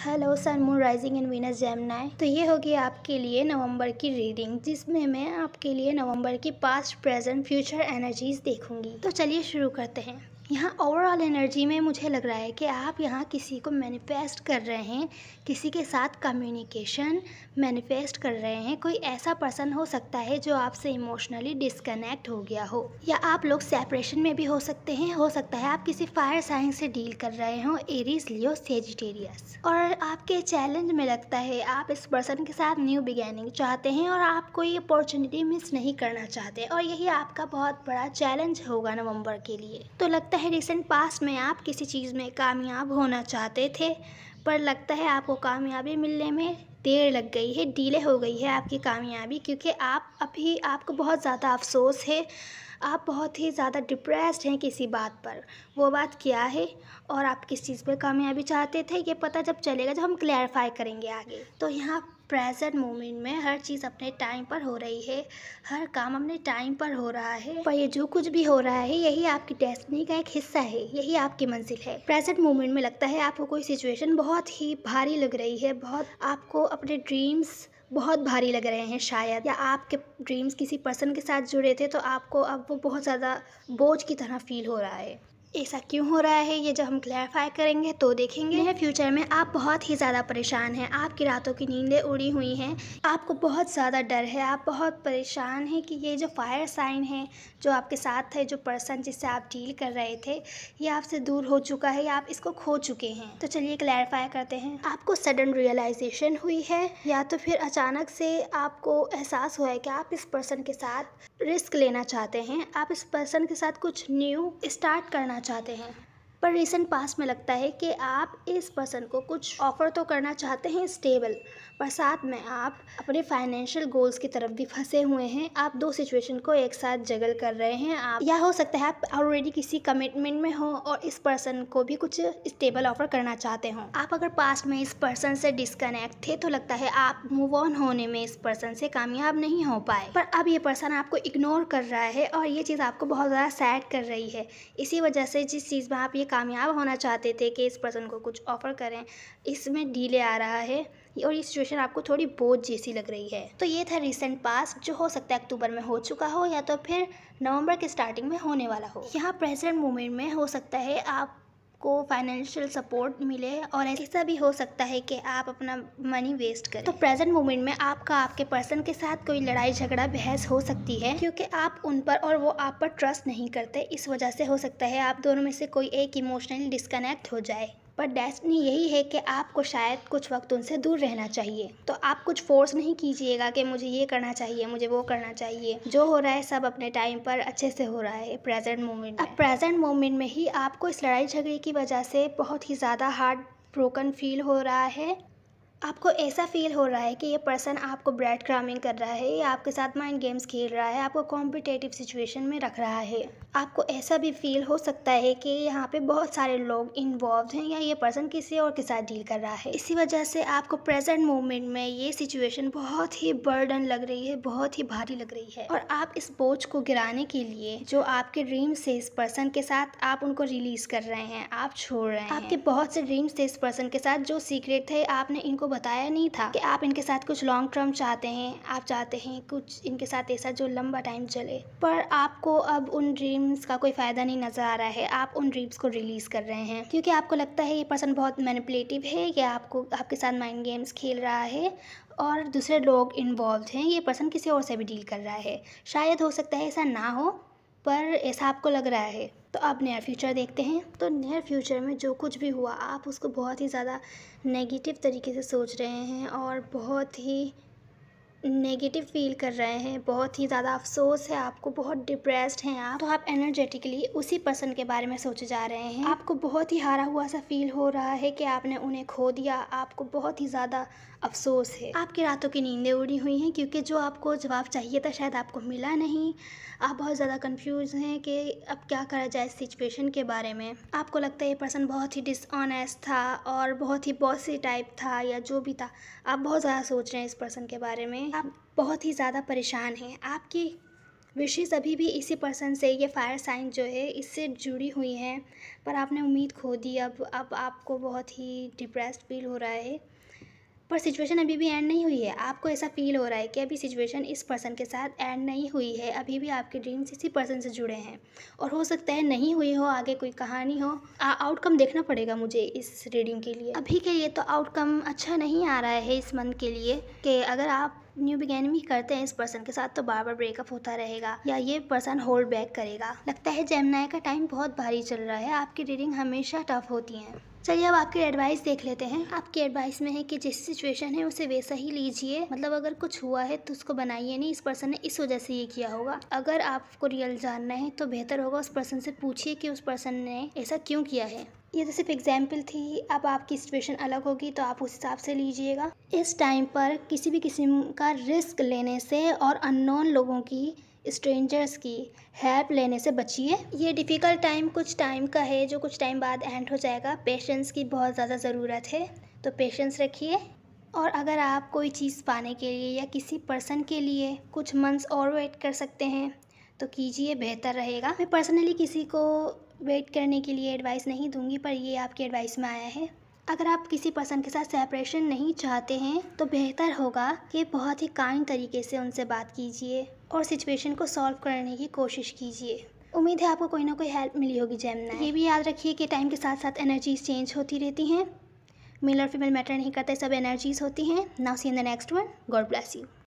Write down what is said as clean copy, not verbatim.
Hello sun moon rising in Venus Gemini. तो ये होगी आपके लिए नवंबर की रीडिंग, जिसमें मैं आपके लिए नवंबर की पास्ट प्रेजेंट फ्यूचर एनर्जीज देखूंगी। तो चलिए शुरू करते हैं। यहाँ ओवरऑल एनर्जी में मुझे लग रहा है कि आप यहाँ किसी को मैनिफेस्ट कर रहे हैं, किसी के साथ कम्युनिकेशन मैनिफेस्ट कर रहे हैं। कोई ऐसा पर्सन हो सकता है जो आपसे इमोशनली डिस्कनेक्ट हो गया हो, या आप लोग सेपरेशन में भी हो सकते हैं। हो सकता है आप किसी फायर साइन से डील कर रहे हो, एरीज, लियो, सेजिटेरियस। और आपके चैलेंज में लगता है आप इस पर्सन के साथ न्यू बिगेनिंग चाहते हैं और आप कोई अपॉर्चुनिटी मिस नहीं करना चाहते, और यही आपका बहुत बड़ा चैलेंज होगा नवंबर के लिए। तो लगता है रिसेंट पास्ट में आप किसी चीज़ में कामयाब होना चाहते थे, पर लगता है आपको कामयाबी मिलने में देर लग गई है, डिले हो गई है आपकी कामयाबी, क्योंकि आपको बहुत ज़्यादा अफसोस है। आप बहुत ही ज़्यादा डिप्रेस्ड हैं किसी बात पर। वो बात क्या है और आप किस चीज़ पे कामयाबी चाहते थे, ये पता जब चलेगा, जब हम क्लैरिफाई करेंगे आगे। तो यहाँ प्रेजेंट मोमेंट में हर चीज़ अपने टाइम पर हो रही है, हर काम अपने टाइम पर हो रहा है। पर ये जो कुछ भी हो रहा है यही आपकी डेस्टिनी का एक हिस्सा है, यही आपकी मंजिल है। प्रेजेंट मोमेंट में लगता है आपको कोई सिचुएशन बहुत ही भारी लग रही है, बहुत आपको अपने ड्रीम्स बहुत भारी लग रहे हैं शायद, या आपके ड्रीम्स किसी पर्सन के साथ जुड़े थे तो आपको अब वो बहुत ज़्यादा बोझ की तरह फील हो रहा है। ऐसा क्यों हो रहा है ये जब हम क्लैरिफाई करेंगे तो देखेंगे। फ्यूचर में आप बहुत ही ज़्यादा परेशान हैं, आपकी रातों की नींदें उड़ी हुई हैं, आपको बहुत ज़्यादा डर है, आप बहुत परेशान हैं कि ये जो फायर साइन है जो आपके साथ है, जो पर्सन जिससे आप डील कर रहे थे, ये आपसे दूर हो चुका है या आप इसको खो चुके हैं। तो चलिए क्लैरिफाई करते हैं। आपको सडन रियलाइजेशन हुई है, या तो फिर अचानक से आपको एहसास हुआ है कि आप इस पर्सन के साथ रिस्क लेना चाहते हैं, आप इस पर्सन के साथ कुछ न्यू स्टार्ट करना चाहते हैं। पर रिसेंट पास्ट में लगता है कि आप इस पर्सन को कुछ ऑफर तो करना चाहते हैं स्टेबल, पर साथ में आप अपने फाइनेंशियल गोल्स की तरफ भी फंसे हुए हैं। आप दो सिचुएशन को एक साथ जगल कर रहे हैं। आप, या हो सकता है आप ऑलरेडी किसी कमिटमेंट में हो और इस पर्सन को भी कुछ स्टेबल ऑफर करना चाहते हो। आप अगर पास्ट में इस पर्सन से डिस्कनेक्ट थे तो लगता है आप मूव ऑन होने में इस पर्सन से कामयाब नहीं हो पाए, पर अब ये पर्सन आपको इग्नोर कर रहा है और ये चीज़ आपको बहुत ज़्यादा सैड कर रही है। इसी वजह से जिस चीज़ में आप ये कामयाब होना चाहते थे कि इस पर्सन को कुछ ऑफर करें, इसमें डिले आ रहा है और ये सिचुएशन आपको थोड़ी बोझ जैसी लग रही है। तो ये था रिसेंट पास्ट, जो हो सकता है अक्टूबर में हो चुका हो या तो फिर नवंबर के स्टार्टिंग में होने वाला हो। यहाँ प्रेजेंट मोमेंट में हो सकता है आपको फाइनेंशियल सपोर्ट मिले, और ऐसा भी हो सकता है कि आप अपना मनी वेस्ट करें। तो प्रेजेंट मोमेंट में आपके पर्सन के साथ कोई लड़ाई झगड़ा बहस हो सकती है, क्योंकि आप उन पर और वो आप पर ट्रस्ट नहीं करते। इस वजह से हो सकता है आप दोनों में से कोई एक इमोशनली डिस्कनेक्ट हो जाए, पर डेस्टिनी यही है कि आपको शायद कुछ वक्त उनसे दूर रहना चाहिए। तो आप कुछ फोर्स नहीं कीजिएगा कि मुझे ये करना चाहिए, मुझे वो करना चाहिए। जो हो रहा है सब अपने टाइम पर अच्छे से हो रहा है प्रेजेंट मोमेंट में। अब प्रेजेंट मोमेंट में ही आपको इस लड़ाई झगड़े की वजह से बहुत ही ज़्यादा हार्ट ब्रोकन फील हो रहा है। आपको ऐसा फील हो रहा है कि ये पर्सन आपको ब्रेड क्रम्बिंग कर रहा है, या आपके साथ माइंड गेम्स खेल रहा है, आपको कॉम्पिटेटिव सिचुएशन में रख रहा है। आपको ऐसा भी फील हो सकता है कि यहाँ पे बहुत सारे लोग इन्वॉल्व हैं, या ये पर्सन किसी और के साथ डील कर रहा है। इसी वजह से आपको प्रेजेंट मोमेंट में ये सिचुएशन बहुत ही बर्डन लग रही है, बहुत ही भारी लग रही है। और आप इस बोझ को गिराने के लिए जो आपके ड्रीम्स थे इस पर्सन के साथ, आप उनको रिलीज कर रहे हैं, आप छोड़ रहे हैं। आपके बहुत से ड्रीम्स थे इस पर्सन के साथ जो सीक्रेट थे, आपने इनको बताया नहीं था कि आप इनके साथ कुछ लॉन्ग टर्म चाहते हैं, आप चाहते हैं कुछ इनके साथ ऐसा जो लंबा टाइम चले। पर आपको अब उन ड्रीम्स का कोई फायदा नहीं नजर आ रहा है, आप उन ड्रीम्स को रिलीज कर रहे हैं, क्योंकि आपको लगता है ये पर्सन बहुत मैनिपुलेटिव है, कि आपके साथ माइंड गेम्स खेल रहा है और दूसरे लोग इन्वॉल्व हैं। ये पर्सन किसी और से भी डील कर रहा है। शायद हो सकता है ऐसा ना हो, पर ऐसा आपको लग रहा है। तो अब नियर फ्यूचर देखते हैं। तो नियर फ्यूचर में जो कुछ भी हुआ, आप उसको बहुत ही ज़्यादा नेगेटिव तरीके से सोच रहे हैं और बहुत ही नेगेटिव फील कर रहे हैं, बहुत ही ज़्यादा अफसोस है आपको, बहुत डिप्रेस्ड हैं आप। तो आप एनर्जेटिकली उसी पर्सन के बारे में सोचे जा रहे हैं। आपको बहुत ही हारा हुआ सा फील हो रहा है कि आपने उन्हें खो दिया, आपको बहुत ही ज़्यादा अफसोस है। आपकी रातों की नींदें उड़ी हुई हैं, क्योंकि जो आपको जवाब चाहिए था शायद आपको मिला नहीं। आप बहुत ज़्यादा कंफ्यूज हैं कि अब क्या करा जाए इस सिचुएशन के बारे में। आपको लगता है ये पर्सन बहुत ही डिसऑनेस्ट था और बहुत ही बॉसी टाइप था, या जो भी था। आप बहुत ज़्यादा सोच रहे हैं इस पर्सन के बारे में, आप बहुत ही ज़्यादा परेशान हैं। आपकी विशेष अभी भी इसी पर्सन से, ये फायर साइन जो है इससे जुड़ी हुई हैं, पर आपने उम्मीद खो दी। अब आपको बहुत ही डिप्रेस्ड फील हो रहा है, पर सिचुएशन अभी भी एंड नहीं हुई है। आपको ऐसा फील हो रहा है कि अभी सिचुएशन इस पर्सन के साथ एंड नहीं हुई है, अभी भी आपके ड्रीम्स इसी पर्सन से जुड़े हैं और हो सकता है नहीं हुई हो, आगे कोई कहानी हो। आउटकम देखना पड़ेगा मुझे इस रीडिंग के लिए। अभी के लिए तो आउटकम अच्छा नहीं आ रहा है इस मंथ के लिए, कि अगर आप न्यू बिगेनिंग भी करते हैं इस पर्सन के साथ तो बार बार ब्रेकअप होता रहेगा या ये पर्सन होल्ड बैक करेगा। लगता है जेमिनी का टाइम बहुत भारी चल रहा है, आपकी रीडिंग हमेशा टफ होती हैं। चलिए अब आपकी एडवाइस देख लेते हैं। आपकी एडवाइस में है कि जिस सिचुएशन है उसे वैसा ही लीजिए, मतलब अगर कुछ हुआ है तो उसको बनाइए नहीं, इस पर्सन ने इस वजह से ये किया होगा। अगर आपको रियल जानना है तो बेहतर होगा उस पर्सन से पूछिए कि उस पर्सन ने ऐसा क्यों किया है। ये तो सिर्फ एग्जाम्पल थी, अब आपकी सिचुएशन अलग होगी तो आप उस हिसाब से लीजिएगा। इस टाइम पर किसी भी किस्म का रिस्क लेने से और अननोन लोगों की, स्ट्रेंजर्स की हेल्प लेने से बचिए। ये डिफ़िकल्ट टाइम कुछ टाइम का है जो कुछ टाइम बाद एंड हो जाएगा। पेशेंस की बहुत ज़्यादा ज़रूरत है, तो पेशेंस रखिए। और अगर आप कोई चीज़ पाने के लिए या किसी पर्सन के लिए कुछ मंथ्स और वेट कर सकते हैं तो कीजिए, बेहतर रहेगा। मैं पर्सनली किसी को वेट करने के लिए एडवाइस नहीं दूंगी, पर ये आपकी एडवाइस में आया है। अगर आप किसी पर्सन के साथ सेपरेशन नहीं चाहते हैं तो बेहतर होगा कि बहुत ही काइंड तरीके से उनसे बात कीजिए और सिचुएशन को सॉल्व करने की कोशिश कीजिए। उम्मीद है आपको कोई ना कोई हेल्प मिली होगी जेमिनी। ये भी याद रखिए कि टाइम के साथ साथ एनर्जीज चेंज होती रहती हैं, मेल और फीमेल मैटर नहीं करते, सब एनर्जीज होती हैं। Now see in the next one. God bless you.